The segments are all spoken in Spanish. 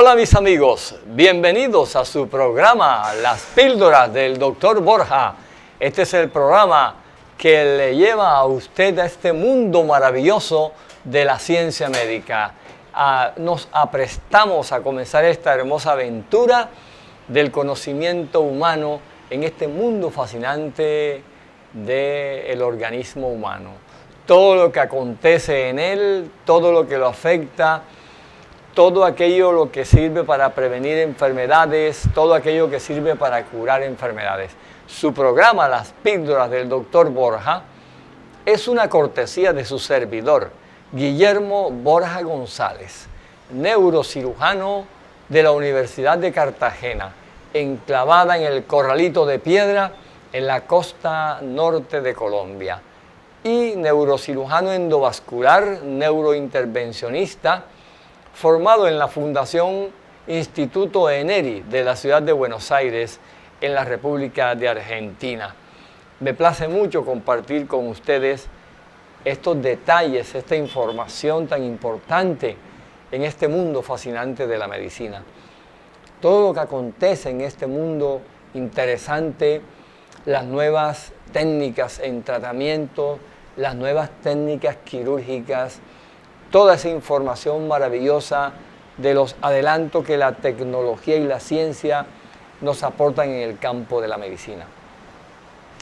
Hola mis amigos, bienvenidos a su programa Las Píldoras del Dr. Borja. Este es el programa que le lleva a usted a este mundo maravilloso de la ciencia médica. Nos aprestamos a comenzar esta hermosa aventura del conocimiento humano en este mundo fascinante del organismo humano. Todo lo que acontece en él, todo lo que lo afecta, todo aquello lo que sirve para prevenir enfermedades, todo aquello que sirve para curar enfermedades. Su programa, Las Píldoras del Dr. Borja, es una cortesía de su servidor, Guillermo Borja González, neurocirujano de la Universidad de Cartagena, enclavada en el Corralito de Piedra, en la costa norte de Colombia, y neurocirujano endovascular, neurointervencionista, formado en la Fundación Instituto Eneri de la ciudad de Buenos Aires, en la República de Argentina. Me place mucho compartir con ustedes estos detalles, esta información tan importante en este mundo fascinante de la medicina. Todo lo que acontece en este mundo interesante, las nuevas técnicas en tratamiento, las nuevas técnicas quirúrgicas, toda esa información maravillosa de los adelantos que la tecnología y la ciencia nos aportan en el campo de la medicina.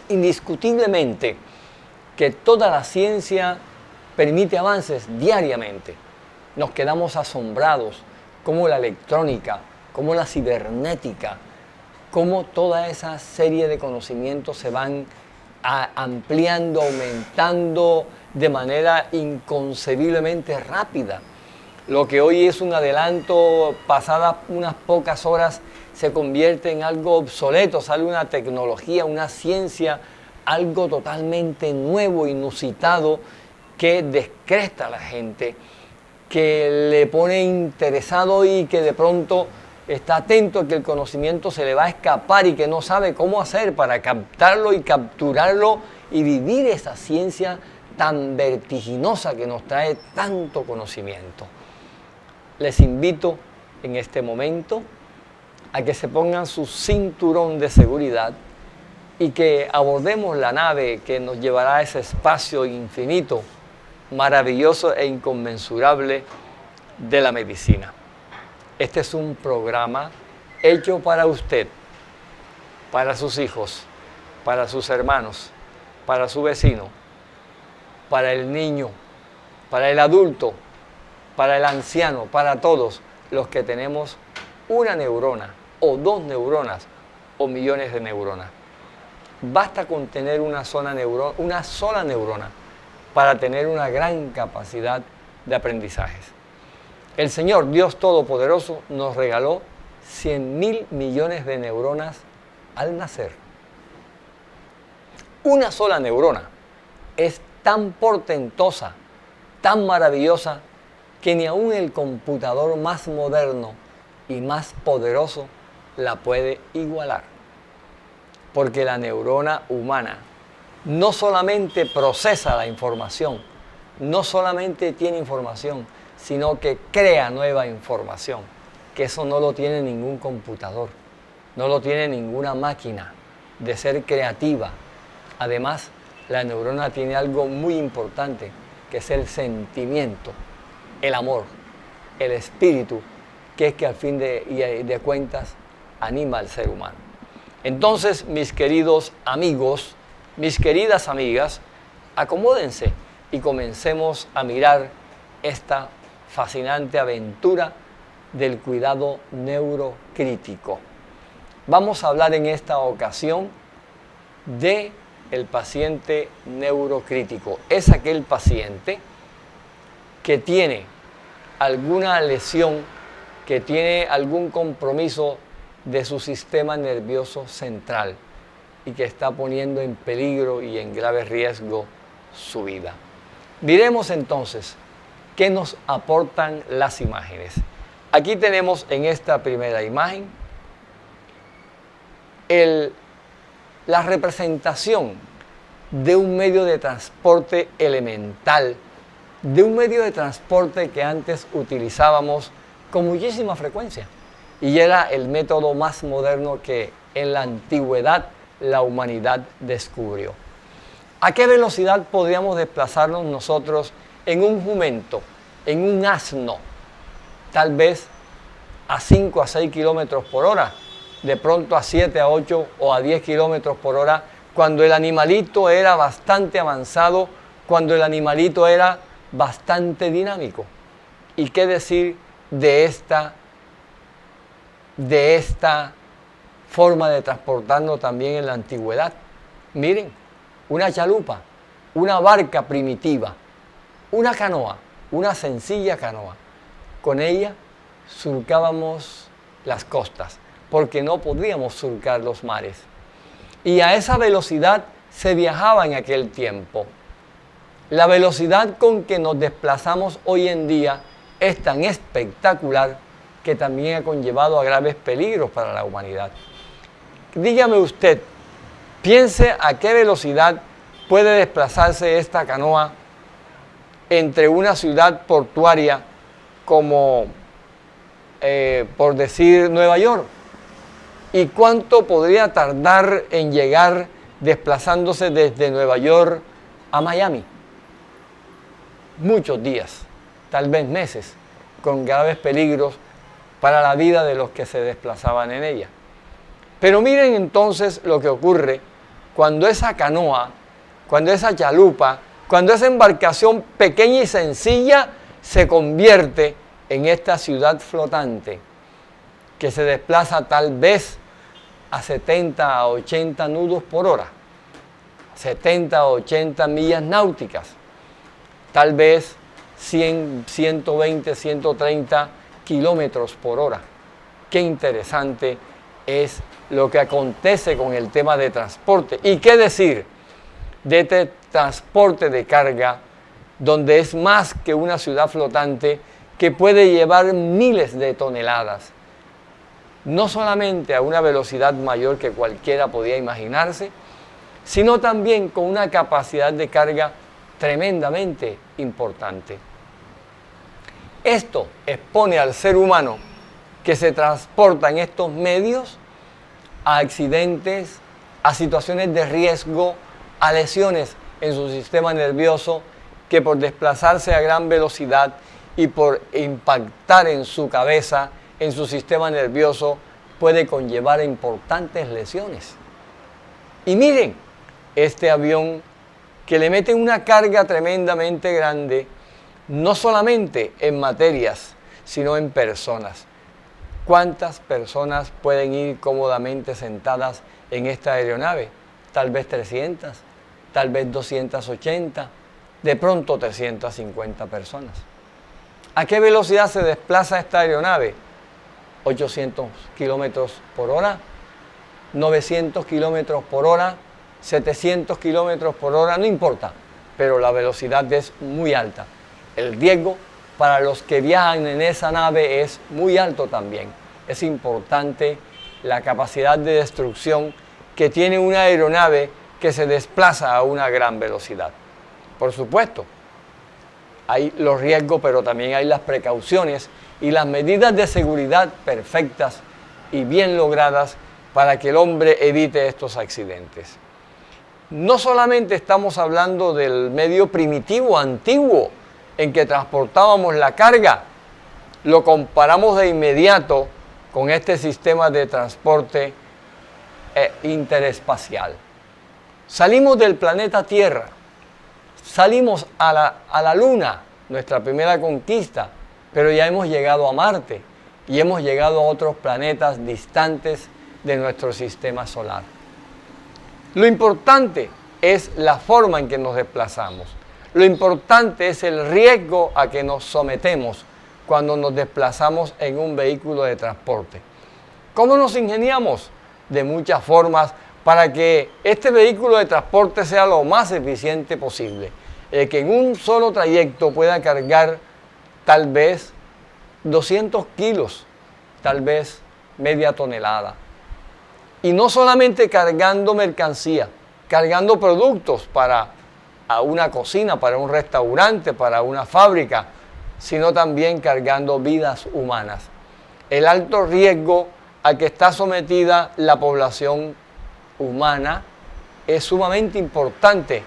Indiscutiblemente que toda la ciencia permite avances diariamente. Nos quedamos asombrados cómo la electrónica, cómo la cibernética, cómo toda esa serie de conocimientos se van ampliando, aumentando de manera inconcebiblemente rápida. Lo que hoy es un adelanto, pasadas unas pocas horas, se convierte en algo obsoleto, sale una tecnología, una ciencia, algo totalmente nuevo, inusitado, que descresta a la gente, que le pone interesado y que de pronto está atento a que el conocimiento se le va a escapar y que no sabe cómo hacer para captarlo y capturarlo y vivir esa ciencia tan vertiginosa que nos trae tanto conocimiento. Les invito en este momento a que se pongan su cinturón de seguridad y que abordemos la nave que nos llevará a ese espacio infinito, maravilloso e inconmensurable de la medicina. Este es un programa hecho para usted, para sus hijos, para sus hermanos, para su vecino, para el niño, para el adulto, para el anciano, para todos los que tenemos una neurona o dos neuronas o millones de neuronas. Basta con tener una sola neurona para tener una gran capacidad de aprendizajes. El Señor Dios Todopoderoso nos regaló 100.000 millones de neuronas al nacer. Una sola neurona es tan portentosa, tan maravillosa, que ni aun el computador más moderno y más poderoso la puede igualar. Porque la neurona humana no solamente procesa la información, no solamente tiene información, sino que crea nueva información, que eso no lo tiene ningún computador, no lo tiene ninguna máquina de ser creativa. Además, la neurona tiene algo muy importante, que es el sentimiento, el amor, el espíritu, que es que al fin de cuentas anima al ser humano. Entonces, mis queridos amigos, mis queridas amigas, acomódense y comencemos a mirar esta fascinante aventura del cuidado neurocrítico. Vamos a hablar en esta ocasión de el paciente neurocrítico. Es aquel paciente que tiene alguna lesión, que tiene algún compromiso de su sistema nervioso central y que está poniendo en peligro y en grave riesgo su vida. Miremos entonces qué nos aportan las imágenes. Aquí tenemos en esta primera imagen la representación de un medio de transporte elemental, de un medio de transporte que antes utilizábamos con muchísima frecuencia. Y era el método más moderno que en la antigüedad la humanidad descubrió. ¿A qué velocidad podríamos desplazarnos nosotros en un jumento, en un asno? Tal vez a 5 a 6 kilómetros por hora, de pronto a 7 a 8 o a 10 kilómetros por hora, cuando el animalito era bastante avanzado, cuando el animalito era bastante dinámico. ¿Y qué decir de esta forma de transportarnos también en la antigüedad? Miren, una chalupa, una barca primitiva, una canoa, una sencilla canoa. Con ella surcábamos las costas, porque no podíamos surcar los mares. Y a esa velocidad se viajaba en aquel tiempo. La velocidad con que nos desplazamos hoy en día es tan espectacular que también ha conllevado a graves peligros para la humanidad. Dígame usted, piense a qué velocidad puede desplazarse esta canoa entre una ciudad portuaria como, por decir, Nueva York. ¿Y cuánto podría tardar en llegar desplazándose desde Nueva York a Miami? Muchos días, tal vez meses, con graves peligros para la vida de los que se desplazaban en ella. Pero miren entonces lo que ocurre cuando esa canoa, cuando esa chalupa, cuando esa embarcación pequeña y sencilla se convierte en esta ciudad flotante que se desplaza tal vez a 70 a 80 nudos por hora, 70 a 80 millas náuticas, tal vez 100, 120, 130 kilómetros por hora. Qué interesante es lo que acontece con el tema de transporte. ¿Y qué decir de este transporte de carga, donde es más que una ciudad flotante que puede llevar miles de toneladas? No solamente a una velocidad mayor que cualquiera podía imaginarse, sino también con una capacidad de carga tremendamente importante. Esto expone al ser humano que se transporta en estos medios a accidentes, a situaciones de riesgo, a lesiones en su sistema nervioso, que por desplazarse a gran velocidad y por impactar en su cabeza, en su sistema nervioso, puede conllevar importantes lesiones. Y miren, este avión que le mete una carga tremendamente grande, no solamente en materias, sino en personas. ¿Cuántas personas pueden ir cómodamente sentadas en esta aeronave? Tal vez 300, tal vez 280, de pronto 350 personas. ¿A qué velocidad se desplaza esta aeronave? 800 kilómetros por hora, 900 kilómetros por hora, 700 kilómetros por hora, no importa, pero la velocidad es muy alta. El riesgo para los que viajan en esa nave es muy alto también. Es importante la capacidad de destrucción que tiene una aeronave que se desplaza a una gran velocidad. Por supuesto, hay los riesgos, pero también hay las precauciones y las medidas de seguridad perfectas y bien logradas para que el hombre evite estos accidentes. No solamente estamos hablando del medio primitivo, antiguo, en que transportábamos la carga, lo comparamos de inmediato con este sistema de transporte interespacial. Salimos del planeta Tierra, salimos a la Luna, nuestra primera conquista, pero ya hemos llegado a Marte y hemos llegado a otros planetas distantes de nuestro sistema solar. Lo importante es la forma en que nos desplazamos. Lo importante es el riesgo a que nos sometemos cuando nos desplazamos en un vehículo de transporte. ¿Cómo nos ingeniamos? De muchas formas para que este vehículo de transporte sea lo más eficiente posible. Que en un solo trayecto pueda cargar tal vez 200 kilos, tal vez media tonelada. Y no solamente cargando mercancía, cargando productos para una cocina, para un restaurante, para una fábrica, sino también cargando vidas humanas. El alto riesgo al que está sometida la población humana es sumamente importante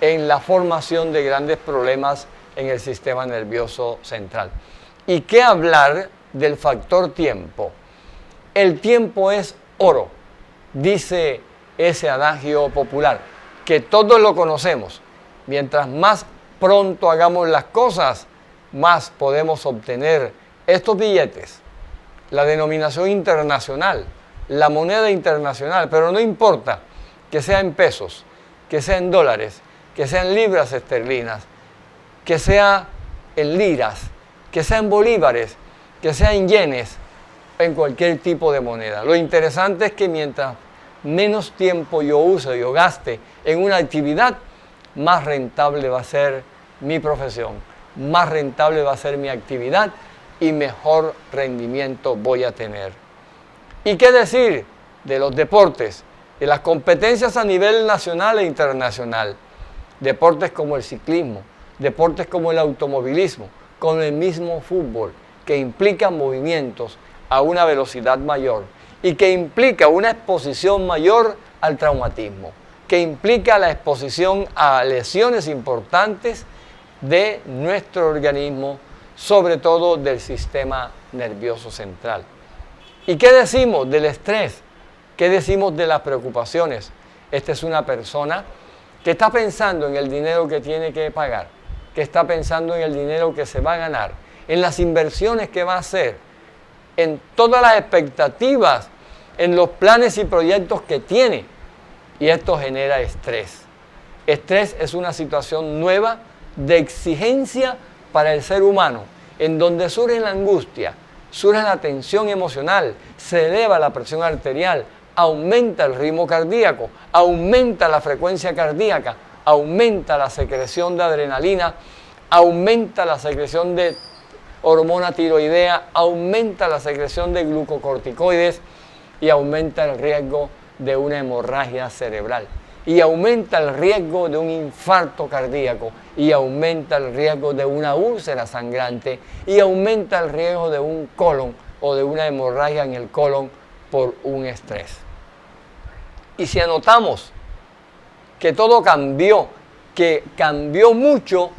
en la formación de grandes problemas en el sistema nervioso central. ¿Y qué hablar del factor tiempo? El tiempo es oro, dice ese adagio popular, que todos lo conocemos. Mientras más pronto hagamos las cosas, más podemos obtener estos billetes, la denominación internacional, la moneda internacional, pero no importa que sea en pesos, que sea en dólares, que sea en libras esterlinas, que sea en liras, que sea en bolívares, que sea en yenes, en cualquier tipo de moneda. Lo interesante es que mientras menos tiempo yo use, yo gaste en una actividad, más rentable va a ser mi profesión, más rentable va a ser mi actividad y mejor rendimiento voy a tener. ¿Y qué decir de los deportes, de las competencias a nivel nacional e internacional? Deportes como el ciclismo, deportes como el automovilismo, como el mismo fútbol, que implican movimientos a una velocidad mayor y que implica una exposición mayor al traumatismo, que implica la exposición a lesiones importantes de nuestro organismo, sobre todo del sistema nervioso central. ¿Y qué decimos del estrés? ¿Qué decimos de las preocupaciones? Esta es una persona que está pensando en el dinero que tiene que pagar, que está pensando en el dinero que se va a ganar, en las inversiones que va a hacer, en todas las expectativas, en los planes y proyectos que tiene. Y esto genera estrés. Estrés es una situación nueva de exigencia para el ser humano, en donde surge la angustia, surge la tensión emocional, se eleva la presión arterial, aumenta el ritmo cardíaco, aumenta la frecuencia cardíaca, aumenta la secreción de adrenalina, aumenta la secreción de hormona tiroidea, aumenta la secreción de glucocorticoides y aumenta el riesgo de una hemorragia cerebral. Y aumenta el riesgo de un infarto cardíaco, y aumenta el riesgo de una úlcera sangrante, y aumenta el riesgo de un colon o de una hemorragia en el colon por un estrés. Y si anotamos que todo cambió, que cambió mucho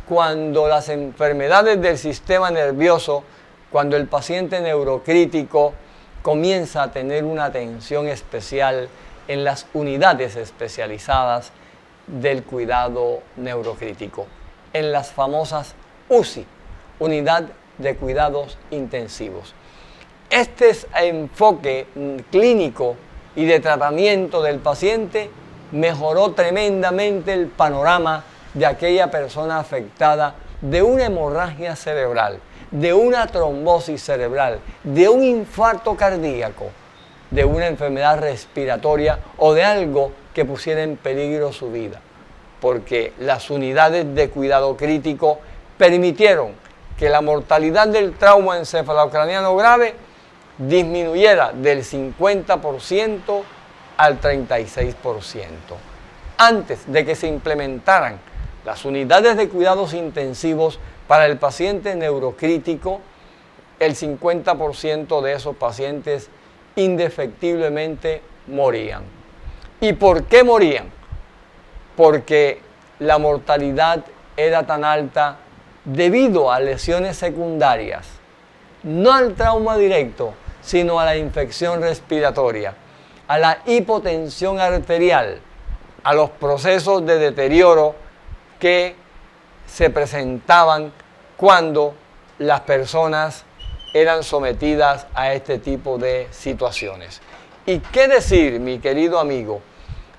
cuando las enfermedades del sistema nervioso, cuando el paciente neurocrítico comienza a tener una atención especial en las unidades especializadas del cuidado neurocrítico, en las famosas UCI, Unidad de Cuidados Intensivos. Este enfoque clínico y de tratamiento del paciente mejoró tremendamente el panorama de aquella persona afectada de una hemorragia cerebral, de una trombosis cerebral, de un infarto cardíaco, de una enfermedad respiratoria o de algo que pusiera en peligro su vida, porque las unidades de cuidado crítico permitieron que la mortalidad del trauma encefalocraniano grave disminuyera del 50% al 36%. Antes de que se implementaran las unidades de cuidados intensivos para el paciente neurocrítico, el 50% de esos pacientes indefectiblemente morían. ¿Y por qué morían? Porque la mortalidad era tan alta debido a lesiones secundarias, no al trauma directo, sino a la infección respiratoria, a la hipotensión arterial, a los procesos de deterioro que se presentaban cuando las personas eran sometidas a este tipo de situaciones. ¿Y qué decir, mi querido amigo,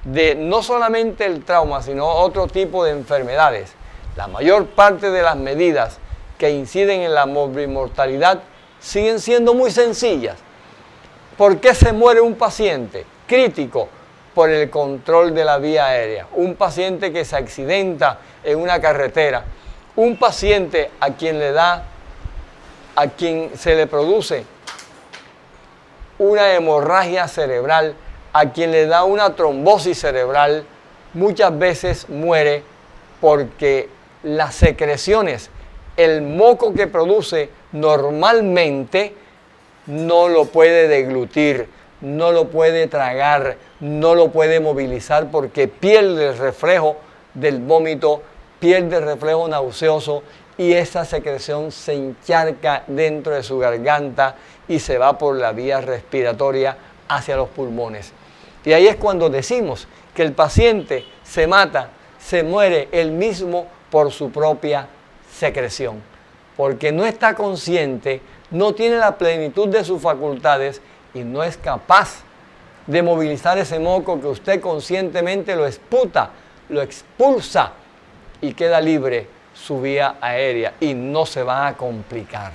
de no solamente el trauma, sino otro tipo de enfermedades? La mayor parte de las medidas que inciden en la morbimortalidad siguen siendo muy sencillas. ¿Por qué se muere un paciente crítico? Por el control de la vía aérea. Un paciente que se accidenta en una carretera. Un paciente a quien se le produce una hemorragia cerebral, a quien le da una trombosis cerebral, muchas veces muere porque las secreciones el moco que produce normalmente no lo puede deglutir, no lo puede tragar, no lo puede movilizar porque pierde el reflejo del vómito, pierde el reflejo nauseoso y esa secreción se encharca dentro de su garganta y se va por la vía respiratoria hacia los pulmones. Y ahí es cuando decimos que el paciente se mata, se muere él mismo por su propia secreción, porque no está consciente, no tiene la plenitud de sus facultades y no es capaz de movilizar ese moco que usted conscientemente lo exputa, lo expulsa y queda libre su vía aérea y no se va a complicar.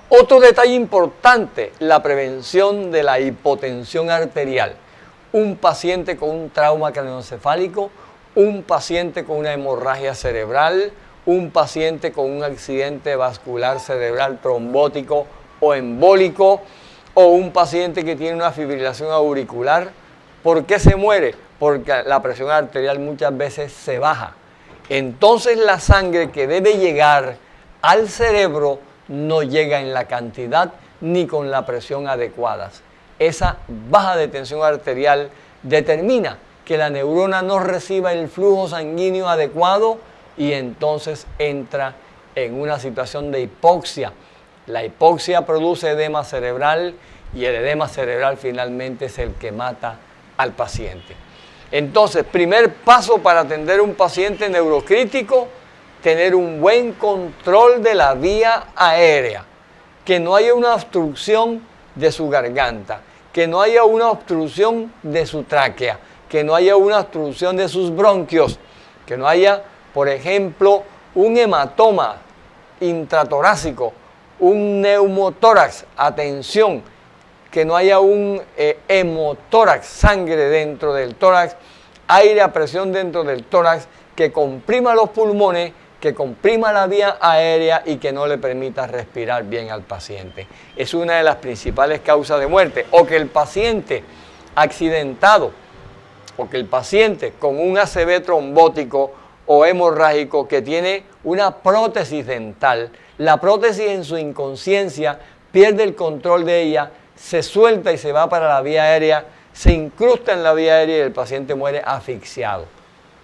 Otro detalle importante, la prevención de la hipotensión arterial. Un paciente con un trauma craneoencefálico, un paciente con una hemorragia cerebral, un paciente con un accidente vascular cerebral trombótico o embólico, o un paciente que tiene una fibrilación auricular. ¿Por qué se muere? Porque la presión arterial muchas veces se baja. Entonces la sangre que debe llegar al cerebro no llega en la cantidad ni con la presión adecuadas. Esa baja de tensión arterial determina que la neurona no reciba el flujo sanguíneo adecuado y entonces entra en una situación de hipoxia. La hipoxia produce edema cerebral y el edema cerebral finalmente es el que mata al paciente. Entonces, primer paso para atender a un paciente neurocrítico, tener un buen control de la vía aérea, que no haya una obstrucción de su garganta, que no haya una obstrucción de su tráquea, que no haya una obstrucción de sus bronquios, que no haya, por ejemplo, un hematoma intratorácico, un neumotórax, atención, que no haya un hemotórax, sangre dentro del tórax, aire a presión dentro del tórax, que comprima los pulmones, que comprima la vía aérea y que no le permita respirar bien al paciente. Es una de las principales causas de muerte. O que el paciente accidentado, o que el paciente con un ACV trombótico o hemorrágico que tiene una prótesis dental, la prótesis en su inconsciencia pierde el control de ella, se suelta y se va para la vía aérea, se incrusta en la vía aérea y el paciente muere asfixiado.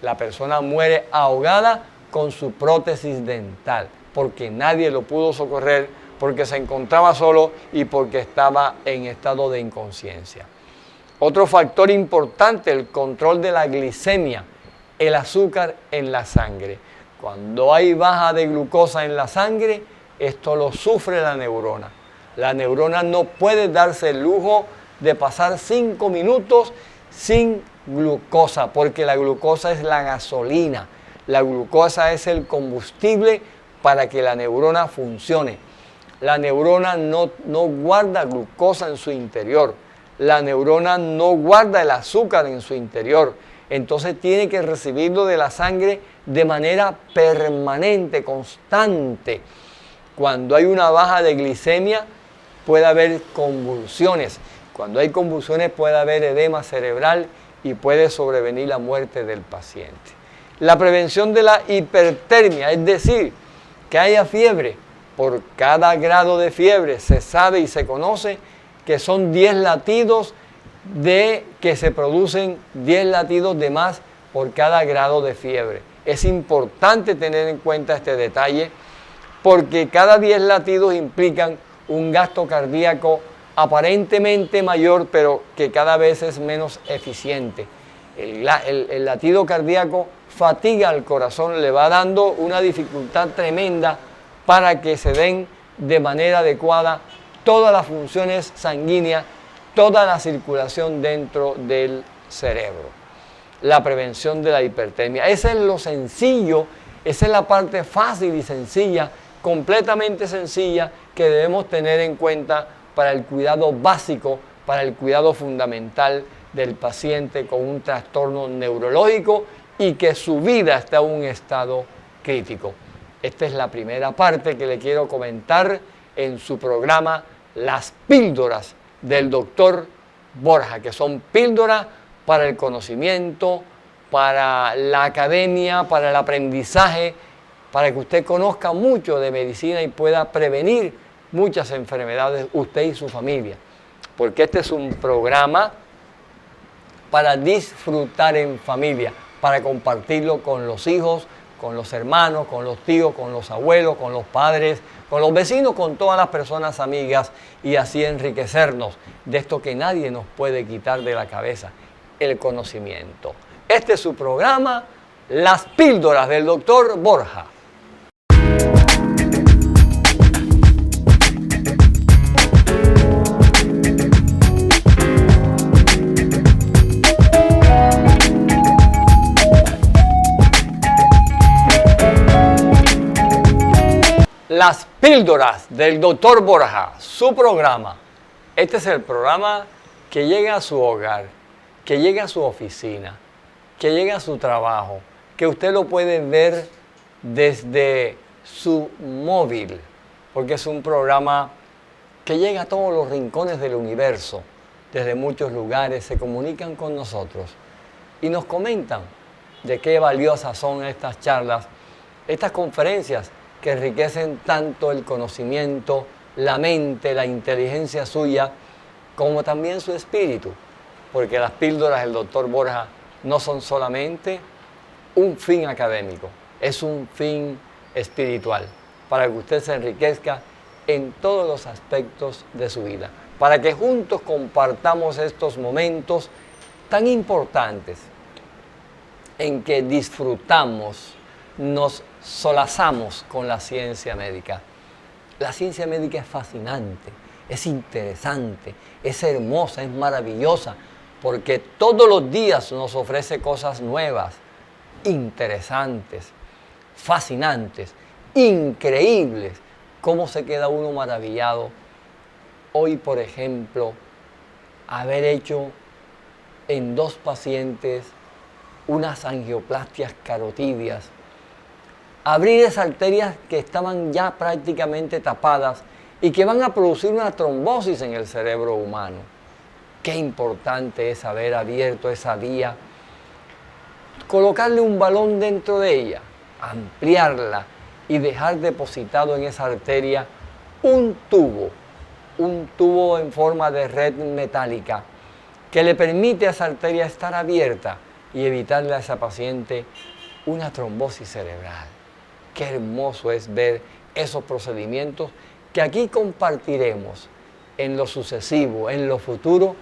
La persona muere ahogada con su prótesis dental, porque nadie lo pudo socorrer, porque se encontraba solo y porque estaba en estado de inconsciencia. Otro factor importante, el control de la glicemia, el azúcar en la sangre. Cuando hay baja de glucosa en la sangre, esto lo sufre la neurona. La neurona no puede darse el lujo de pasar 5 minutos sin glucosa, porque la glucosa es la gasolina. La glucosa es el combustible para que la neurona funcione. La neurona no guarda glucosa en su interior. La neurona no guarda el azúcar en su interior. Entonces tiene que recibirlo de la sangre de manera permanente, constante. Cuando hay una baja de glicemia, puede haber convulsiones. Cuando hay convulsiones puede haber edema cerebral y puede sobrevenir la muerte del paciente. La prevención de la hipertermia, es decir, que haya fiebre. Por cada grado de fiebre se sabe y se conoce que son 10 latidos que se producen 10 latidos de más por cada grado de fiebre. Es importante tener en cuenta este detalle porque cada 10 latidos implican un gasto cardíaco aparentemente mayor, pero que cada vez es menos eficiente. El latido cardíaco fatiga al corazón, le va dando una dificultad tremenda para que se den de manera adecuada todas las funciones sanguíneas, toda la circulación dentro del cerebro. La prevención de la hipertermia. Ese es lo sencillo, esa es la parte fácil y sencilla, completamente sencilla, que debemos tener en cuenta para el cuidado básico, para el cuidado fundamental del paciente con un trastorno neurológico y que su vida está en un estado crítico. Esta es la primera parte que le quiero comentar en su programa Las Píldoras del Dr. Borja, que son píldoras para el conocimiento, para la academia, para el aprendizaje para que usted conozca mucho de medicina y pueda prevenir muchas enfermedades, usted y su familia. Porque este es un programa para disfrutar en familia, para compartirlo con los hijos, con los hermanos, con los tíos, con los abuelos, con los padres, con los vecinos, con todas las personas amigas y así enriquecernos de esto que nadie nos puede quitar de la cabeza, el conocimiento. Este es su programa, Las Píldoras del Dr. Borja. Las Píldoras del Dr. Borja, su programa. Este es el programa que llega a su hogar, que llega a su oficina, que llega a su trabajo, que usted lo puede ver desde su móvil, porque es un programa que llega a todos los rincones del universo, desde muchos lugares, se comunican con nosotros y nos comentan de qué valiosas son estas charlas, estas conferencias que enriquecen tanto el conocimiento, la mente, la inteligencia suya, como también su espíritu. Porque las píldoras del Dr. Borja no son solamente un fin académico, es un fin espiritual, para que usted se enriquezca en todos los aspectos de su vida, para que juntos compartamos estos momentos tan importantes en que disfrutamos, nos solazamos con la ciencia médica. La ciencia médica es fascinante, es interesante, es hermosa, es maravillosa, porque todos los días nos ofrece cosas nuevas, interesantes, fascinantes, increíbles. ¿Cómo se queda uno maravillado? Hoy, por ejemplo, haber hecho en 2 pacientes unas angioplastias carotidias, abrir esas arterias que estaban ya prácticamente tapadas y que van a producir una trombosis en el cerebro humano. Qué importante es haber abierto esa vía, colocarle un balón dentro de ella, ampliarla y dejar depositado en esa arteria un tubo en forma de red metálica que le permite a esa arteria estar abierta y evitarle a esa paciente una trombosis cerebral. Qué hermoso es ver esos procedimientos que aquí compartiremos en lo sucesivo, en lo futuro,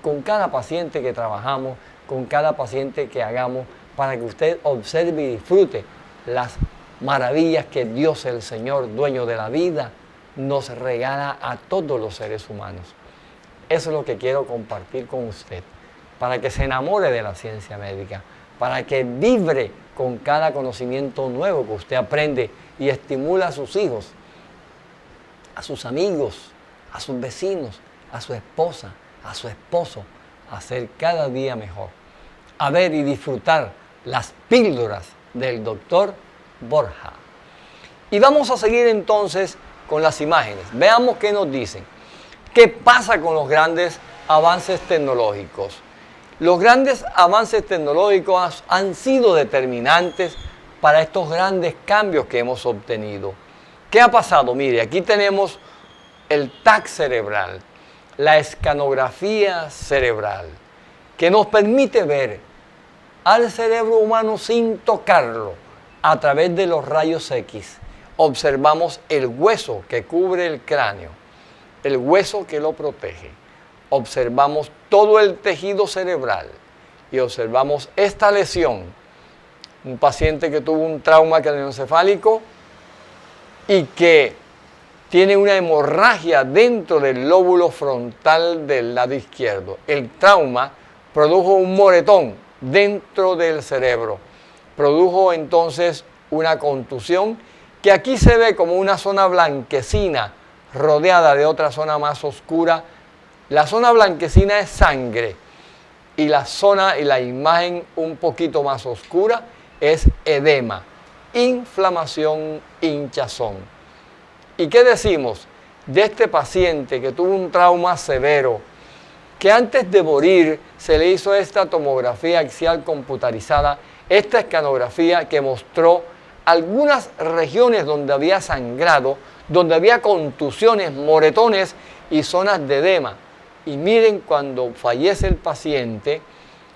con cada paciente que trabajamos, con cada paciente que hagamos, para que usted observe y disfrute las maravillas que Dios, el Señor, dueño de la vida, nos regala a todos los seres humanos. Eso es lo que quiero compartir con usted, para que se enamore de la ciencia médica, para que vibre con cada conocimiento nuevo que usted aprende y estimula a sus hijos, a sus amigos, a sus vecinos, a su esposa, a su esposo, a ser cada día mejor. A ver y disfrutar las píldoras del Dr. Borja. Y vamos a seguir entonces con las imágenes. Veamos qué nos dicen. ¿Qué pasa con los grandes avances tecnológicos? Los grandes avances tecnológicos han sido determinantes para estos grandes cambios que hemos obtenido. ¿Qué ha pasado? Mire, aquí tenemos el TAC cerebral, la escanografía cerebral, que nos permite ver al cerebro humano sin tocarlo a través de los rayos X. Observamos el hueso que cubre el cráneo, el hueso que lo protege. Observamos todo el tejido cerebral y observamos esta lesión. Un paciente que tuvo un trauma craneoencefálico y que tiene una hemorragia dentro del lóbulo frontal del lado izquierdo. El trauma produjo un moretón dentro del cerebro. Produjo entonces una contusión que aquí se ve como una zona blanquecina rodeada de otra zona más oscura. La zona blanquecina es sangre y la zona y la imagen un poquito más oscura es edema, inflamación, hinchazón. ¿Y qué decimos de este paciente que tuvo un trauma severo, que antes de morir se le hizo esta tomografía axial computarizada, esta escanografía que mostró algunas regiones donde había sangrado, donde había contusiones, moretones y zonas de edema. Y miren cuando fallece el paciente,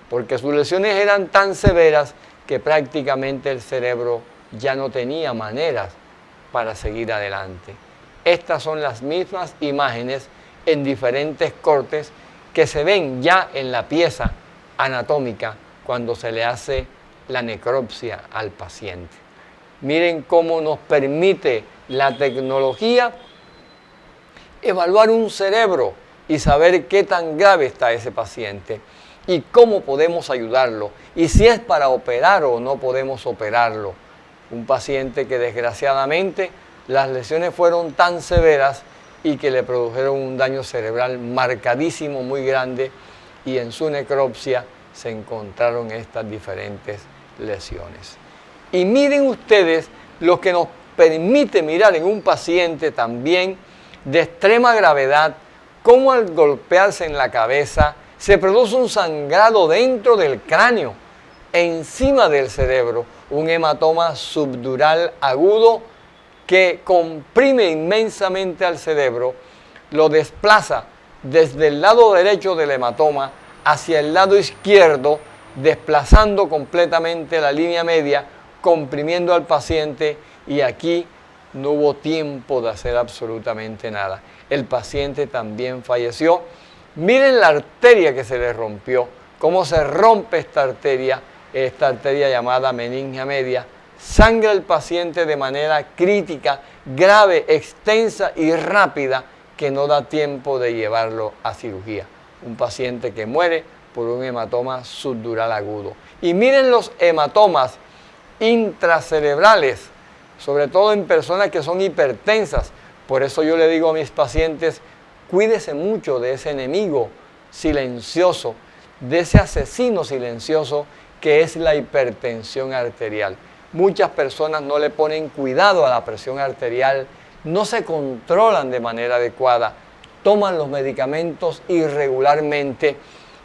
porque sus lesiones eran tan severas que prácticamente el cerebro ya no tenía maneras para seguir adelante. Estas son las mismas imágenes en diferentes cortes que se ven ya en la pieza anatómica cuando se le hace la necropsia al paciente. Miren cómo nos permite la tecnología evaluar un cerebro y saber qué tan grave está ese paciente y cómo podemos ayudarlo y si es para operar o no podemos operarlo. Un paciente que desgraciadamente las lesiones fueron tan severas y que le produjeron un daño cerebral marcadísimo, muy grande, y en su necropsia se encontraron estas diferentes lesiones. Y miren ustedes lo que nos permite mirar en un paciente también de extrema gravedad, cómo al golpearse en la cabeza se produce un sangrado dentro del cráneo, encima del cerebro, un hematoma subdural agudo que comprime inmensamente al cerebro, lo desplaza desde el lado derecho del hematoma hacia el lado izquierdo, desplazando completamente la línea media, comprimiendo al paciente, y aquí no hubo tiempo de hacer absolutamente nada. El paciente también falleció. Miren la arteria que se le rompió, cómo se rompe esta arteria llamada meningia media. Sangra el paciente de manera crítica, grave, extensa y rápida, que no da tiempo de llevarlo a cirugía. Un paciente que muere por un hematoma subdural agudo. Y miren los hematomas intracerebrales, sobre todo en personas que son hipertensas. Por eso yo le digo a mis pacientes, cuídese mucho de ese enemigo silencioso, de ese asesino silencioso que es la hipertensión arterial. Muchas personas no le ponen cuidado a la presión arterial, no se controlan de manera adecuada, toman los medicamentos irregularmente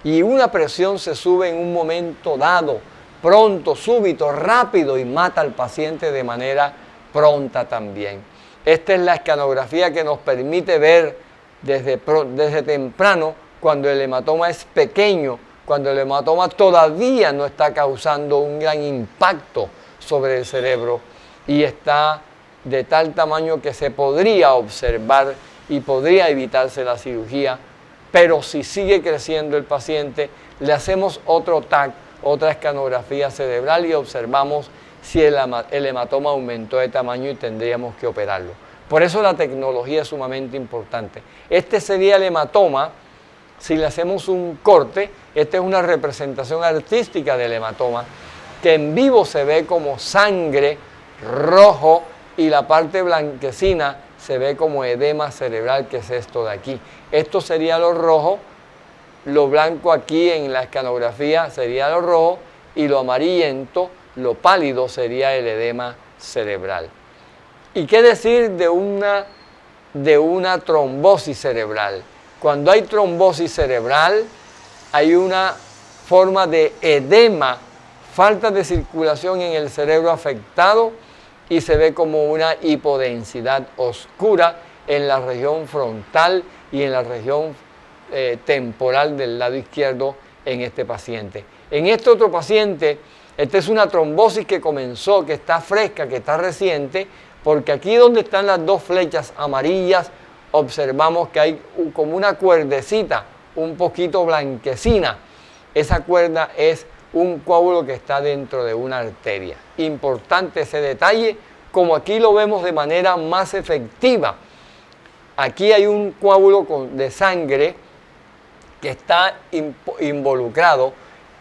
y una presión se sube en un momento dado, pronto, súbito, rápido, y mata al paciente de manera pronta también. Esta es la escanografía que nos permite ver desde temprano cuando el hematoma es pequeño, cuando el hematoma todavía no está causando un gran impacto sobre el cerebro y está de tal tamaño que se podría observar y podría evitarse la cirugía, pero si sigue creciendo el paciente, le hacemos otro TAC, otra escanografía cerebral, y observamos si el hematoma aumentó de tamaño y tendríamos que operarlo. Por eso la tecnología es sumamente importante. Este sería el hematoma. Si le hacemos un corte, esta es una representación artística del hematoma, que en vivo se ve como sangre rojo y la parte blanquecina se ve como edema cerebral, que es esto de aquí. Esto sería lo rojo, lo blanco aquí en la escanografía sería lo rojo y lo amarillento, lo pálido, sería el edema cerebral. ¿Y qué decir de una trombosis cerebral? Cuando hay trombosis cerebral, hay una forma de edema, falta de circulación en el cerebro afectado, y se ve como una hipodensidad oscura en la región frontal y en la región temporal del lado izquierdo en este paciente. En este otro paciente, esta es una trombosis que comenzó, que está fresca, que está reciente, porque aquí donde están las dos flechas amarillas, observamos que hay como una cuerdecita un poquito blanquecina. Esa cuerda es un coágulo que está dentro de una arteria. Importante ese detalle, como aquí lo vemos de manera más efectiva. Aquí hay un coágulo de sangre que está involucrado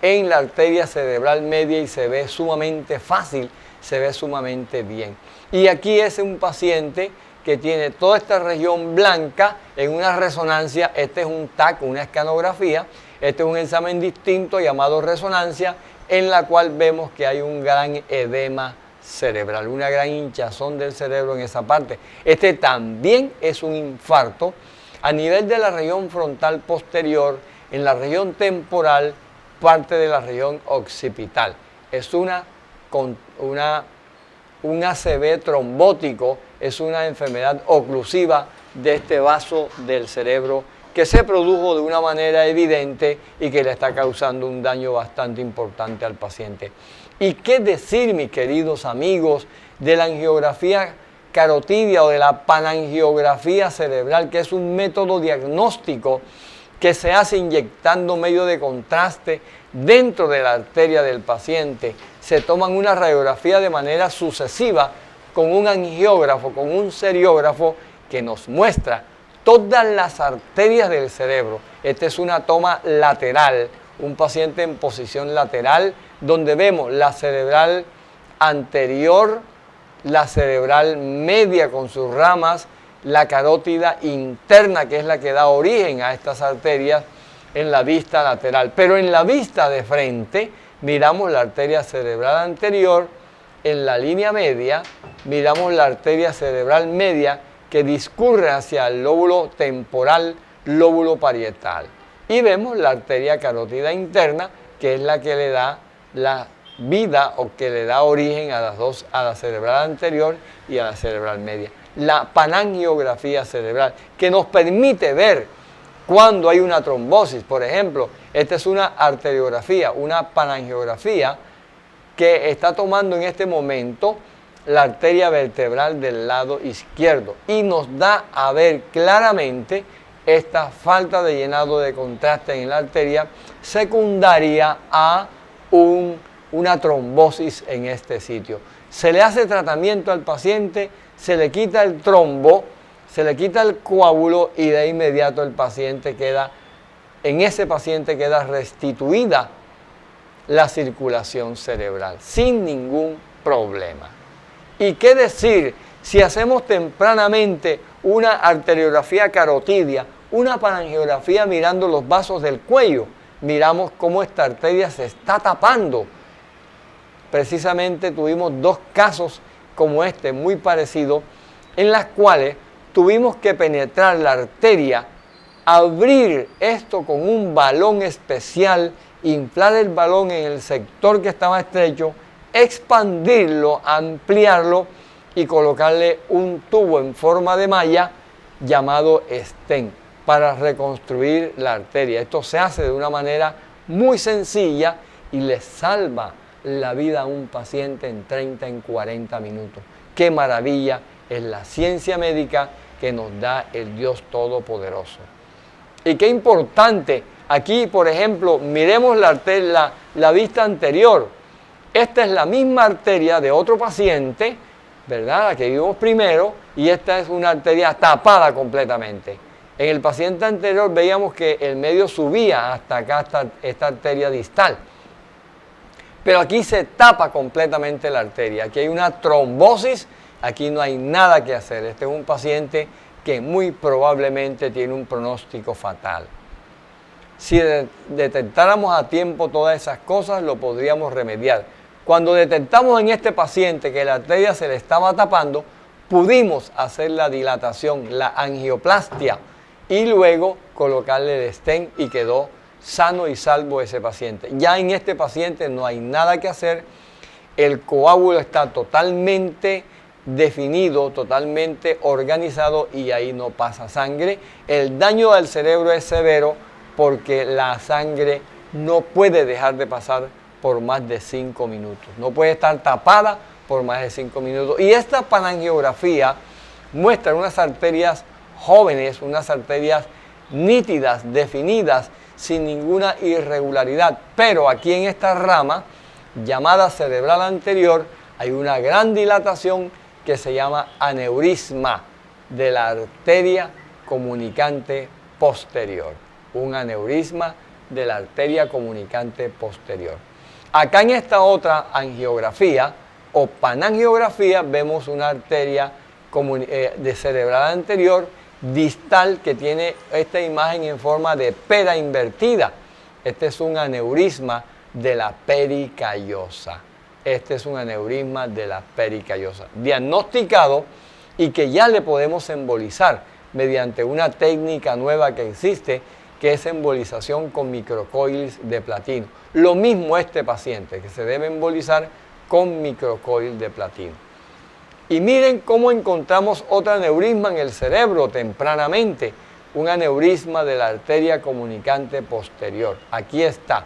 en la arteria cerebral media y se ve sumamente fácil, se ve sumamente bien. Y aquí es un paciente que tiene toda esta región blanca en una resonancia. Este es un TAC, una escanografía. Este es un examen distinto llamado resonancia, en la cual vemos que hay un gran edema cerebral, una gran hinchazón del cerebro en esa parte. Este también es un infarto a nivel de la región frontal posterior, en la región temporal, parte de la región occipital. Es una un ACV trombótico es una enfermedad oclusiva de este vaso del cerebro que se produjo de una manera evidente y que le está causando un daño bastante importante al paciente. ¿Y qué decir, mis queridos amigos, de la angiografía carotidia o de la panangiografía cerebral, que es un método diagnóstico que se hace inyectando medio de contraste dentro de la arteria del paciente? Se toman una radiografía de manera sucesiva con un angiógrafo, con un seriógrafo que nos muestra todas las arterias del cerebro. Esta es una toma lateral, un paciente en posición lateral, donde vemos la cerebral anterior, la cerebral media con sus ramas, la carótida interna, que es la que da origen a estas arterias, en la vista lateral. Pero en la vista de frente miramos la arteria cerebral anterior, en la línea media miramos la arteria cerebral media que discurre hacia el lóbulo temporal, lóbulo parietal. Y vemos la arteria carótida interna, que es la que le da la vida o que le da origen a las dos, a la cerebral anterior y a la cerebral media. La panangiografía cerebral, que nos permite ver cuando hay una trombosis. Por ejemplo, esta es una arteriografía, una panangiografía que está tomando en este momento la arteria vertebral del lado izquierdo y nos da a ver claramente esta falta de llenado de contraste en la arteria secundaria a una trombosis en este sitio. Se le hace tratamiento al paciente, se le quita el trombo, se le quita el coágulo y de inmediato el paciente en ese paciente queda restituida la circulación cerebral sin ningún problema. ¿Y qué decir si hacemos tempranamente una arteriografía carotidia, una panangiografía mirando los vasos del cuello? Miramos cómo esta arteria se está tapando. Precisamente tuvimos dos casos como este, muy parecidos, en las cuales tuvimos que penetrar la arteria, abrir esto con un balón especial, inflar el balón en el sector que estaba estrecho, expandirlo, ampliarlo y colocarle un tubo en forma de malla llamado stent para reconstruir la arteria. Esto se hace de una manera muy sencilla y le salva la vida a un paciente en 30, en 40 minutos. ¡Qué maravilla es la ciencia médica que nos da el Dios Todopoderoso! Y qué importante, aquí por ejemplo, miremos la vista anterior. Esta es la misma arteria de otro paciente, ¿verdad? La que vimos primero, y esta es una arteria tapada completamente. En el paciente anterior veíamos que el medio subía hasta acá, hasta esta arteria distal. Pero aquí se tapa completamente la arteria. Aquí hay una trombosis, aquí no hay nada que hacer. Este es un paciente que muy probablemente tiene un pronóstico fatal. Si detectáramos a tiempo todas esas cosas, lo podríamos remediar. Cuando detectamos en este paciente que la arteria se le estaba tapando, pudimos hacer la dilatación, la angioplastia, y luego colocarle el stent y quedó sano y salvo ese paciente. Ya en este paciente no hay nada que hacer, el coágulo está totalmente definido, totalmente organizado y ahí no pasa sangre. El daño al cerebro es severo porque la sangre no puede dejar de pasar por más de 5 minutos. No puede estar tapada por más de 5 minutos. Y esta panangiografía muestra unas arterias jóvenes, unas arterias nítidas, definidas, sin ninguna irregularidad. Pero aquí en esta rama, llamada cerebral anterior, hay una gran dilatación que se llama aneurisma de la arteria comunicante posterior. Un aneurisma de la arteria comunicante posterior. Acá en esta otra angiografía o panangiografía vemos una arteria de cerebral anterior distal que tiene esta imagen en forma de pera invertida. Este es un aneurisma de la pericallosa. Este es un aneurisma de la pericallosa, diagnosticado y que ya le podemos embolizar mediante una técnica nueva que existe, que es embolización con microcoils de platino. Lo mismo este paciente, que se debe embolizar con microcoil de platino. Y miren cómo encontramos otro aneurisma en el cerebro tempranamente, un aneurisma de la arteria comunicante posterior. Aquí está.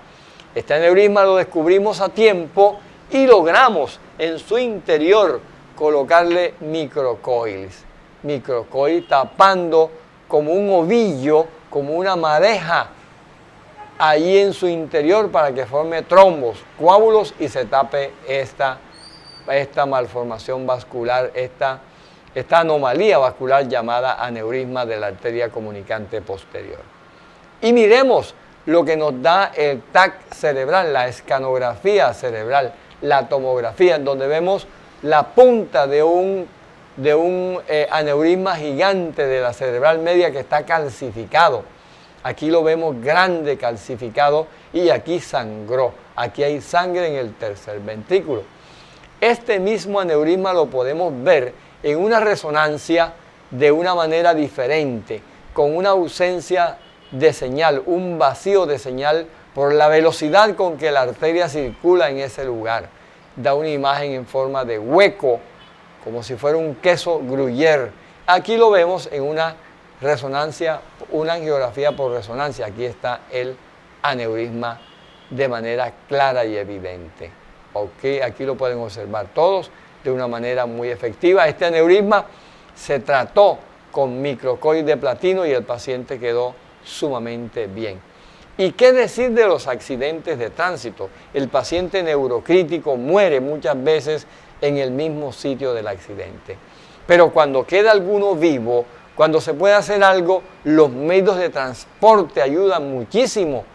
Este aneurisma lo descubrimos a tiempo y logramos en su interior colocarle microcoiles. Microcoil tapando como un ovillo, como una madeja ahí en su interior para que forme trombos, coágulos y se tape esta malformación vascular, esta anomalía vascular llamada aneurisma de la arteria comunicante posterior. Y miremos lo que nos da el TAC cerebral, la escanografía cerebral, la tomografía, en donde vemos la punta de un aneurisma gigante de la cerebral media que está calcificado. Aquí lo vemos grande, calcificado, y aquí sangró. Aquí hay sangre en el tercer ventrículo. Este mismo aneurisma lo podemos ver en una resonancia de una manera diferente, con una ausencia de señal, un vacío de señal por la velocidad con que la arteria circula en ese lugar. Da una imagen en forma de hueco, como si fuera un queso gruyère. Aquí lo vemos en una resonancia, una angiografía por resonancia. Aquí está el aneurisma de manera clara y evidente. Okay, aquí lo pueden observar todos de una manera muy efectiva. Este aneurisma se trató con microcoil de platino y el paciente quedó sumamente bien. ¿Y qué decir de los accidentes de tránsito? El paciente neurocrítico muere muchas veces en el mismo sitio del accidente. Pero cuando queda alguno vivo, cuando se puede hacer algo, los medios de transporte ayudan muchísimo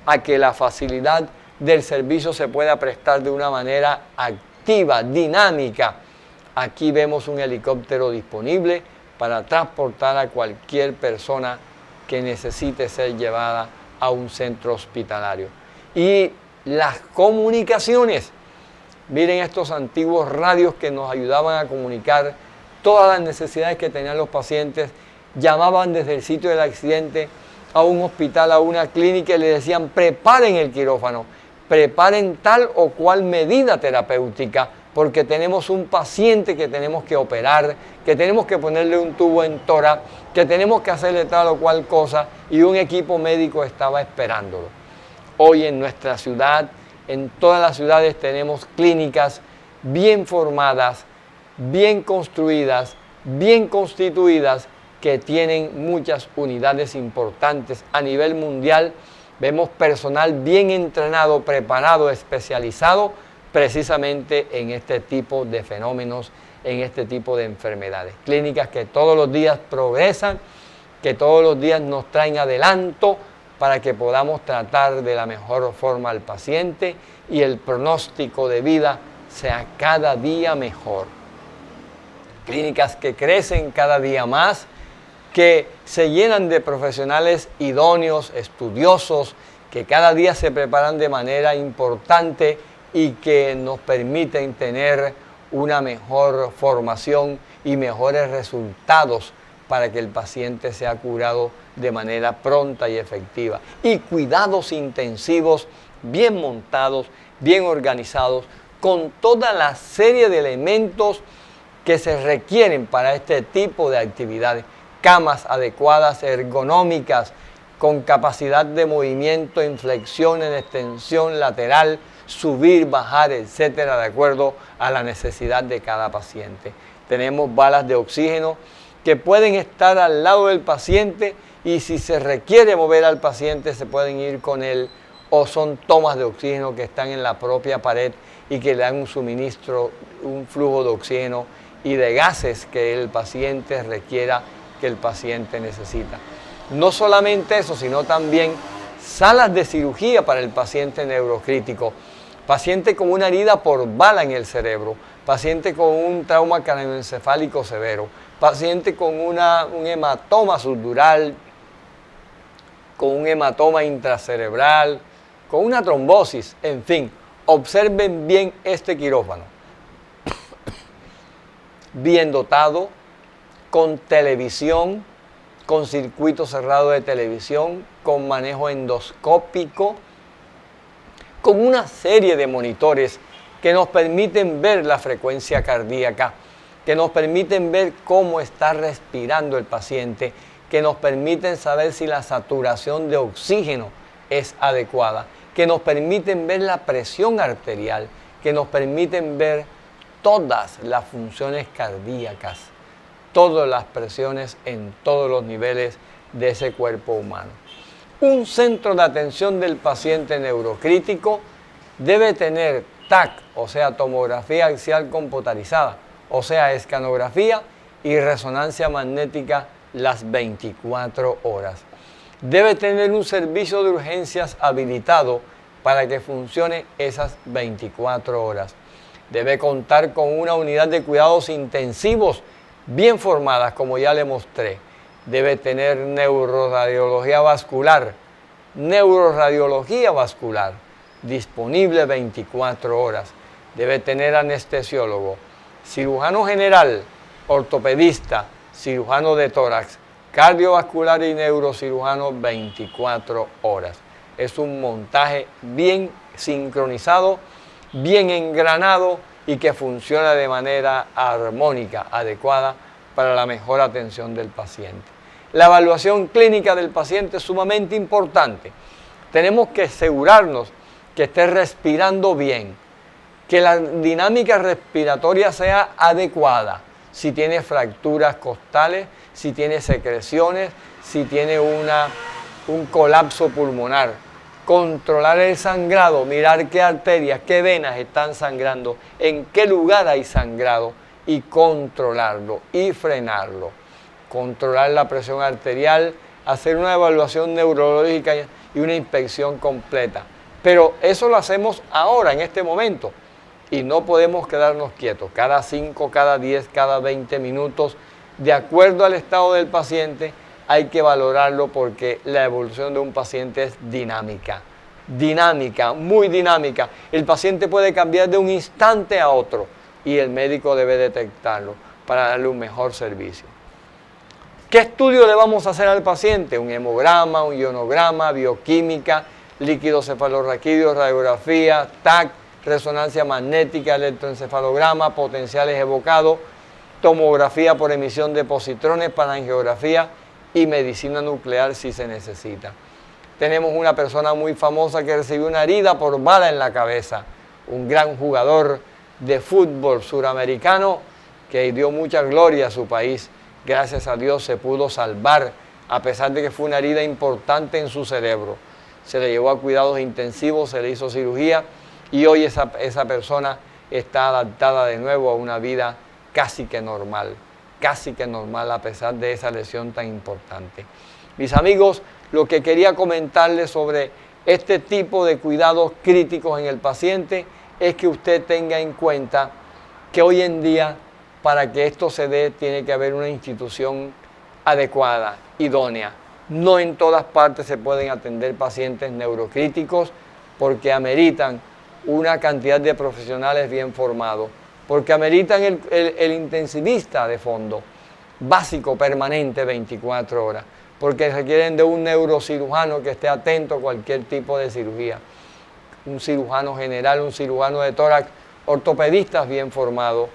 a que la facilidad del servicio se pueda prestar de una manera activa, dinámica. Aquí vemos un helicóptero disponible para transportar a cualquier persona que necesite ser llevada a un centro hospitalario. Y las comunicaciones. Miren estos antiguos radios que nos ayudaban a comunicar todas las necesidades que tenían los pacientes. Llamaban desde el sitio del accidente a un hospital, a una clínica y le decían: preparen el quirófano, preparen tal o cual medida terapéutica, porque tenemos un paciente que tenemos que operar, que tenemos que ponerle un tubo en tórax, que tenemos que hacerle tal o cual cosa, y un equipo médico estaba esperándolo. Hoy en nuestra ciudad, en todas las ciudades, tenemos clínicas bien formadas, bien construidas, bien constituidas, que tienen muchas unidades importantes a nivel mundial. Vemos personal bien entrenado, preparado, especializado precisamente en este tipo de fenómenos, en este tipo de enfermedades. Clínicas que todos los días progresan, que todos los días nos traen adelanto para que podamos tratar de la mejor forma al paciente y el pronóstico de vida sea cada día mejor. Clínicas que crecen cada día más, que se llenan de profesionales idóneos, estudiosos, que cada día se preparan de manera importante y que nos permiten tener una mejor formación y mejores resultados para que el paciente sea curado de manera pronta y efectiva. Y cuidados intensivos bien montados, bien organizados, con toda la serie de elementos que se requieren para este tipo de actividades. Camas adecuadas, ergonómicas, con capacidad de movimiento en flexión, en extensión lateral, subir, bajar, etcétera, de acuerdo a la necesidad de cada paciente. Tenemos balas de oxígeno que pueden estar al lado del paciente y si se requiere mover al paciente se pueden ir con él, o son tomas de oxígeno que están en la propia pared y que le dan un suministro, un flujo de oxígeno y de gases que el paciente requiera, que el paciente necesita. No solamente eso, sino también salas de cirugía para el paciente neurocrítico, paciente con una herida por bala en el cerebro, paciente con un trauma craneoencefálico severo, paciente con un hematoma subdural, con un hematoma intracerebral, con una trombosis, en fin, observen bien este quirófano. Bien dotado, con televisión, con circuito cerrado de televisión, con manejo endoscópico, con una serie de monitores que nos permiten ver la frecuencia cardíaca, que nos permiten ver cómo está respirando el paciente, que nos permiten saber si la saturación de oxígeno es adecuada, que nos permiten ver la presión arterial, que nos permiten ver todas las funciones cardíacas, todas las presiones en todos los niveles de ese cuerpo humano. Un centro de atención del paciente neurocrítico debe tener TAC, o sea, tomografía axial computarizada, o sea, escanografía y resonancia magnética las 24 horas. Debe tener un servicio de urgencias habilitado para que funcione esas 24 horas. Debe contar con una unidad de cuidados intensivos bien formadas, como ya le mostré. Debe tener neuroradiología vascular disponible 24 horas. Debe tener anestesiólogo, cirujano general, ortopedista, cirujano de tórax, cardiovascular y neurocirujano 24 horas. Es un montaje bien sincronizado, bien engranado y que funciona de manera armónica, adecuada para la mejor atención del paciente. La evaluación clínica del paciente es sumamente importante. Tenemos que asegurarnos que esté respirando bien, que la dinámica respiratoria sea adecuada, si tiene fracturas costales, si tiene secreciones, si tiene un colapso pulmonar. Controlar el sangrado, mirar qué arterias, qué venas están sangrando, en qué lugar hay sangrado y controlarlo y frenarlo. Controlar la presión arterial, hacer una evaluación neurológica y una inspección completa. Pero eso lo hacemos ahora, en este momento, y no podemos quedarnos quietos. Cada 5, cada 10, cada 20 minutos, de acuerdo al estado del paciente, hay que valorarlo porque la evolución de un paciente es dinámica, muy dinámica. El paciente puede cambiar de un instante a otro y el médico debe detectarlo para darle un mejor servicio. ¿Qué estudio le vamos a hacer al paciente? Un hemograma, un ionograma, bioquímica, líquido cefalorraquídeo, radiografía, TAC, resonancia magnética, electroencefalograma, potenciales evocados, tomografía por emisión de positrones para angiografía y medicina nuclear si se necesita. Tenemos una persona muy famosa que recibió una herida por bala en la cabeza, un gran jugador de fútbol suramericano que dio mucha gloria a su país. Gracias a Dios se pudo salvar, a pesar de que fue una herida importante en su cerebro. Se le llevó a cuidados intensivos, se le hizo cirugía y hoy esa persona está adaptada de nuevo a una vida casi que normal a pesar de esa lesión tan importante. Mis amigos, lo que quería comentarles sobre este tipo de cuidados críticos en el paciente es que usted tenga en cuenta que hoy en día, para que esto se dé, tiene que haber una institución adecuada, idónea. No en todas partes se pueden atender pacientes neurocríticos porque ameritan una cantidad de profesionales bien formados, porque ameritan el intensivista de fondo, básico, permanente, 24 horas, porque requieren de un neurocirujano que esté atento a cualquier tipo de cirugía, un cirujano general, un cirujano de tórax, ortopedistas bien formados,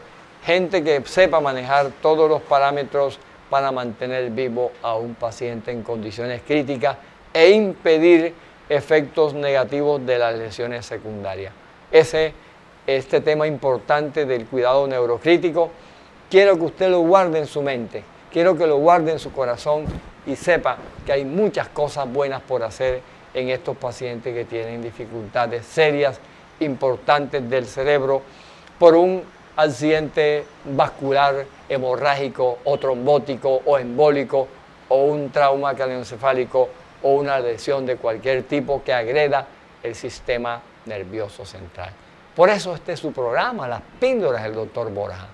gente que sepa manejar todos los parámetros para mantener vivo a un paciente en condiciones críticas e impedir efectos negativos de las lesiones secundarias. Este tema importante del cuidado neurocrítico, quiero que usted lo guarde en su mente, quiero que lo guarde en su corazón y sepa que hay muchas cosas buenas por hacer en estos pacientes que tienen dificultades serias, importantes del cerebro por un accidente vascular, hemorrágico o trombótico o embólico o un trauma craneoencefálico o una lesión de cualquier tipo que agreda el sistema nervioso central. Por eso este es su programa, Las Píldoras del Dr. Borja.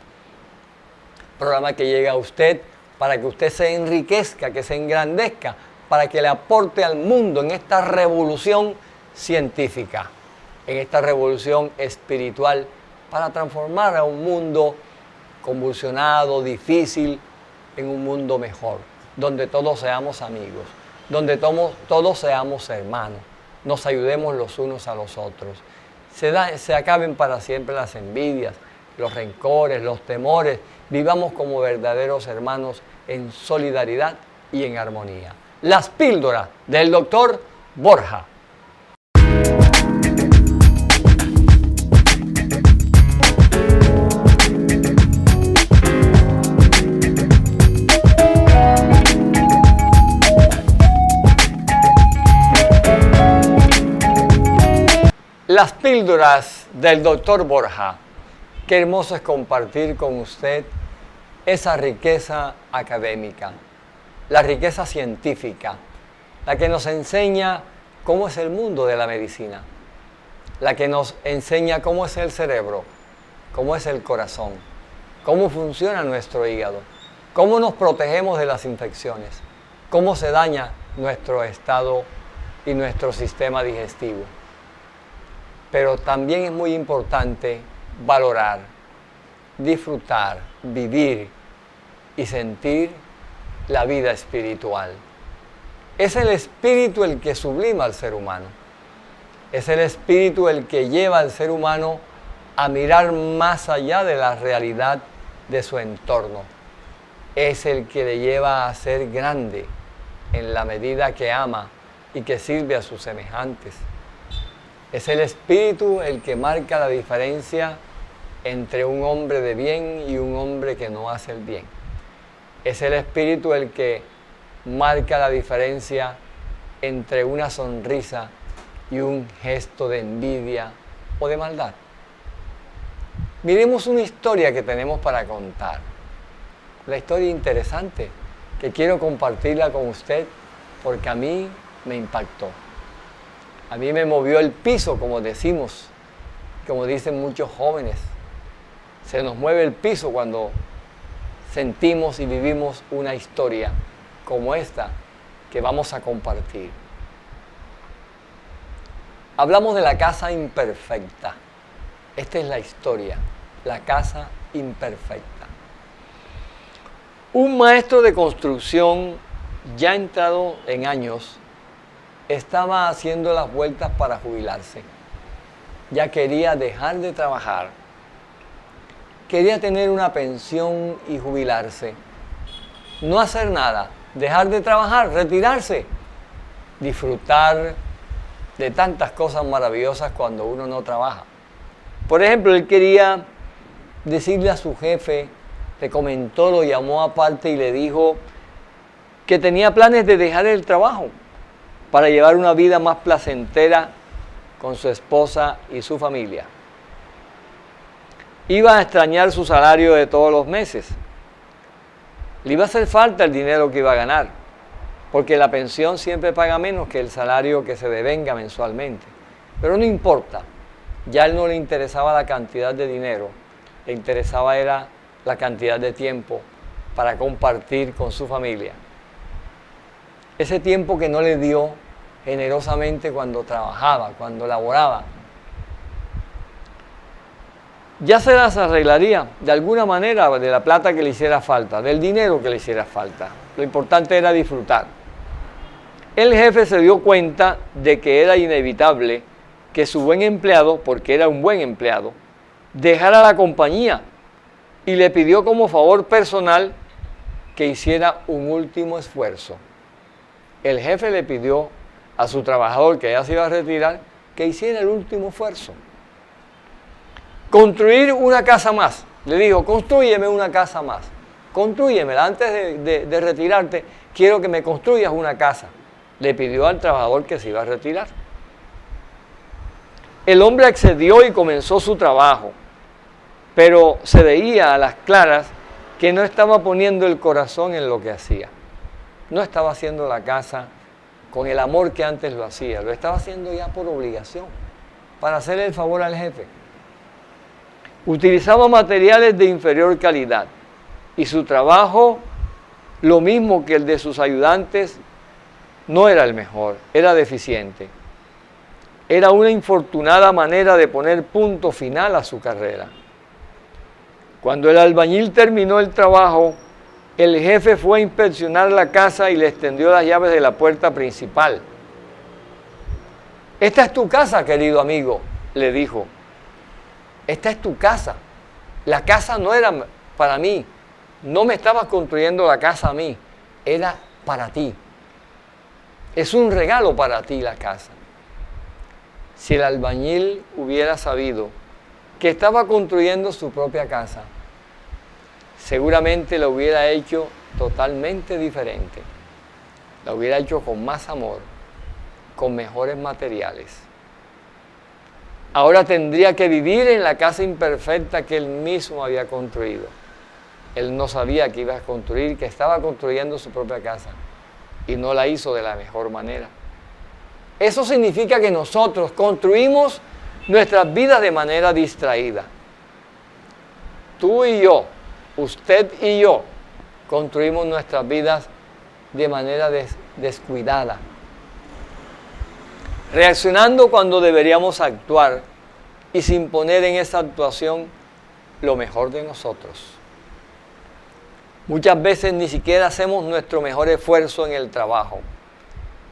Programa que llega a usted para que usted se enriquezca, que se engrandezca, para que le aporte al mundo en esta revolución científica, en esta revolución espiritual, para transformar a un mundo convulsionado, difícil, en un mundo mejor, donde todos seamos amigos, donde todos seamos hermanos, nos ayudemos los unos a los otros, se acaben para siempre las envidias, los rencores, los temores. Vivamos como verdaderos hermanos en solidaridad y en armonía. Las píldoras del doctor Borja. Las píldoras del doctor Borja. Qué hermoso es compartir con usted esa riqueza académica, la riqueza científica, la que nos enseña cómo es el mundo de la medicina, la que nos enseña cómo es el cerebro, cómo es el corazón, cómo funciona nuestro hígado, cómo nos protegemos de las infecciones, cómo se daña nuestro estado y nuestro sistema digestivo. Pero también es muy importante valorar, disfrutar, vivir y sentir la vida espiritual. Es el espíritu el que sublima al ser humano. Es el espíritu el que lleva al ser humano a mirar más allá de la realidad de su entorno. Es el que le lleva a ser grande en la medida que ama y que sirve a sus semejantes. Es el espíritu el que marca la diferencia entre un hombre de bien y un hombre que no hace el bien. Es el espíritu el que marca la diferencia entre una sonrisa y un gesto de envidia o de maldad. Miremos una historia que tenemos para contar. Una historia interesante que quiero compartirla con usted porque a mí me impactó. A mí me movió el piso, como decimos, como dicen muchos jóvenes. Se nos mueve el piso cuando sentimos y vivimos una historia como esta que vamos a compartir. Hablamos de la casa imperfecta. Esta es la historia, la casa imperfecta. Un maestro de construcción ya entrado en años estaba haciendo las vueltas para jubilarse. Ya quería dejar de trabajar. Quería tener una pensión y jubilarse. No hacer nada, dejar de trabajar, retirarse. Disfrutar de tantas cosas maravillosas cuando uno no trabaja. Por ejemplo, él quería decirle a su jefe, le comentó, lo llamó aparte y le dijo que tenía planes de dejar el trabajo para llevar una vida más placentera con su esposa y su familia. Iba a extrañar su salario de todos los meses. Le iba a hacer falta el dinero que iba a ganar, porque la pensión siempre paga menos que el salario que se devenga mensualmente. Pero no importa, ya a él no le interesaba la cantidad de dinero, le interesaba era la cantidad de tiempo para compartir con su familia. Ese tiempo que no le dio generosamente cuando trabajaba, cuando laboraba. Ya se las arreglaría de alguna manera de la plata que le hiciera falta, del dinero que le hiciera falta. Lo importante era disfrutar. El jefe se dio cuenta de que era inevitable que su buen empleado, porque era un buen empleado, dejara la compañía y le pidió como favor personal que hiciera un último esfuerzo. El jefe le pidió a su trabajador que ya se iba a retirar que hiciera el último esfuerzo. Construir una casa más. Le dijo, constrúyeme una casa más. Constrúyemela. Antes de retirarte, quiero que me construyas una casa. Le pidió al trabajador que se iba a retirar. El hombre accedió y comenzó su trabajo, pero se veía a las claras que no estaba poniendo el corazón en lo que hacía. No estaba haciendo la casa con el amor que antes lo hacía, lo estaba haciendo ya por obligación, para hacerle el favor al jefe. Utilizaba materiales de inferior calidad y su trabajo, lo mismo que el de sus ayudantes, no era el mejor, era deficiente. Era una infortunada manera de poner punto final a su carrera. Cuando el albañil terminó el trabajo, el jefe fue a inspeccionar la casa y le extendió las llaves de la puerta principal. Esta es tu casa, querido amigo, le dijo. Esta es tu casa. La casa no era para mí. No me estabas construyendo la casa a mí. Era para ti. Es un regalo para ti la casa. Si el albañil hubiera sabido que estaba construyendo su propia casa, seguramente lo hubiera hecho totalmente diferente. La hubiera hecho con más amor, con mejores materiales. Ahora tendría que vivir en la casa imperfecta que él mismo había construido. Él no sabía que iba a construir, que estaba construyendo su propia casa y no la hizo de la mejor manera. Eso significa que nosotros construimos nuestras vidas de manera distraída. Tú y yo, usted y yo, construimos nuestras vidas de manera descuidada, reaccionando cuando deberíamos actuar y sin poner en esa actuación lo mejor de nosotros. Muchas veces ni siquiera hacemos nuestro mejor esfuerzo en el trabajo.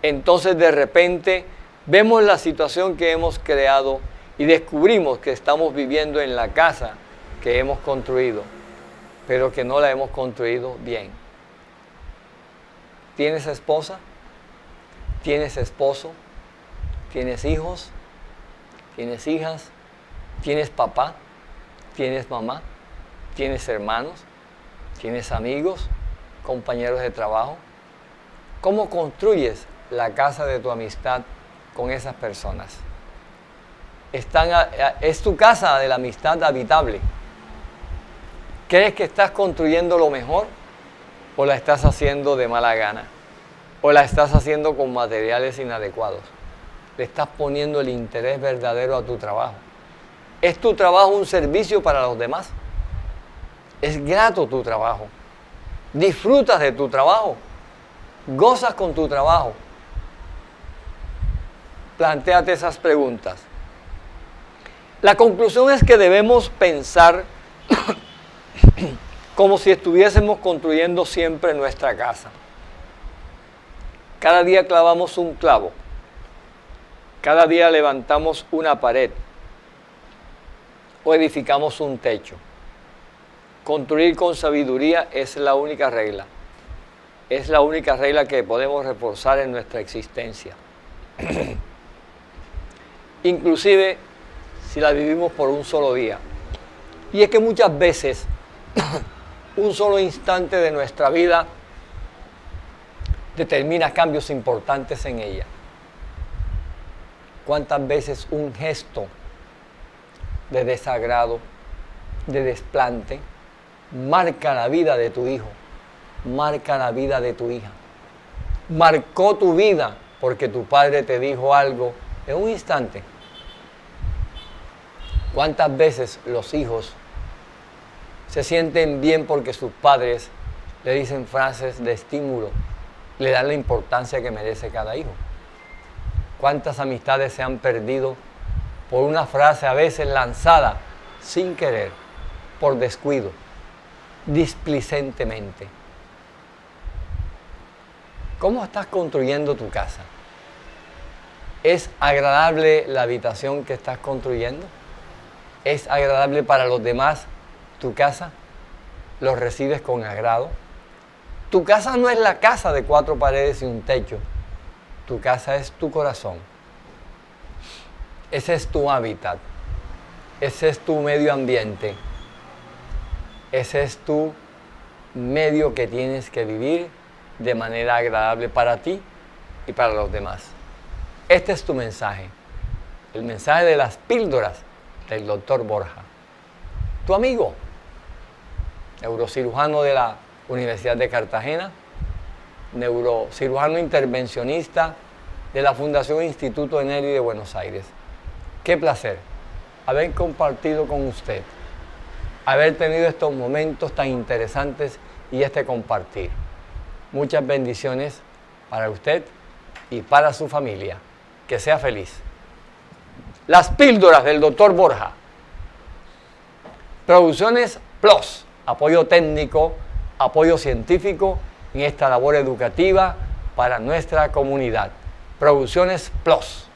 Entonces de repente vemos la situación que hemos creado y descubrimos que estamos viviendo en la casa que hemos construido, pero que no la hemos construido bien. ¿Tienes esposa? ¿Tienes esposo? ¿Tienes hijos? ¿Tienes hijas? ¿Tienes papá? ¿Tienes mamá? ¿Tienes hermanos? ¿Tienes amigos? ¿Compañeros de trabajo? ¿Cómo construyes la casa de tu amistad con esas personas? ¿Es tu casa de la amistad habitable? ¿Crees que estás construyendo lo mejor o la estás haciendo de mala gana? ¿O la estás haciendo con materiales inadecuados? ¿Le estás poniendo el interés verdadero a tu trabajo? ¿Es tu trabajo un servicio para los demás? ¿Es grato tu trabajo? ¿Disfrutas de tu trabajo? ¿Gozas con tu trabajo? Plantéate esas preguntas. La conclusión es que debemos pensar como si estuviésemos construyendo siempre nuestra casa. Cada día clavamos un clavo. Cada día levantamos una pared o edificamos un techo. Construir con sabiduría es la única regla. Es la única regla que podemos reforzar en nuestra existencia. Inclusive si la vivimos por un solo día. Y es que muchas veces un solo instante de nuestra vida determina cambios importantes en ella. ¿Cuántas veces un gesto de desagrado, de desplante, marca la vida de tu hijo, marca la vida de tu hija? Marcó tu vida porque tu padre te dijo algo en un instante. ¿Cuántas veces los hijos se sienten bien porque sus padres le dicen frases de estímulo, le dan la importancia que merece cada hijo? ¿Cuántas amistades se han perdido por una frase a veces lanzada sin querer, por descuido, displicentemente? ¿Cómo estás construyendo tu casa? ¿Es agradable la habitación que estás construyendo? ¿Es agradable para los demás tu casa? ¿Los recibes con agrado? Tu casa no es la casa de 4 paredes y un techo. Tu casa es tu corazón. Ese es tu hábitat. Ese es tu medio ambiente. Ese es tu medio que tienes que vivir de manera agradable para ti y para los demás. Este es tu mensaje. El mensaje de las píldoras del Dr. Borja. Tu amigo, neurocirujano de la Universidad de Cartagena, neurocirujano intervencionista de la Fundación Instituto Neri de Buenos Aires. Qué placer haber compartido con usted, haber tenido estos momentos tan interesantes y este compartir. Muchas bendiciones para usted y para su familia. Que sea feliz. Las píldoras del Dr. Borja. Producciones Plus. Apoyo técnico, apoyo científico en esta labor educativa para nuestra comunidad. Producciones Plus.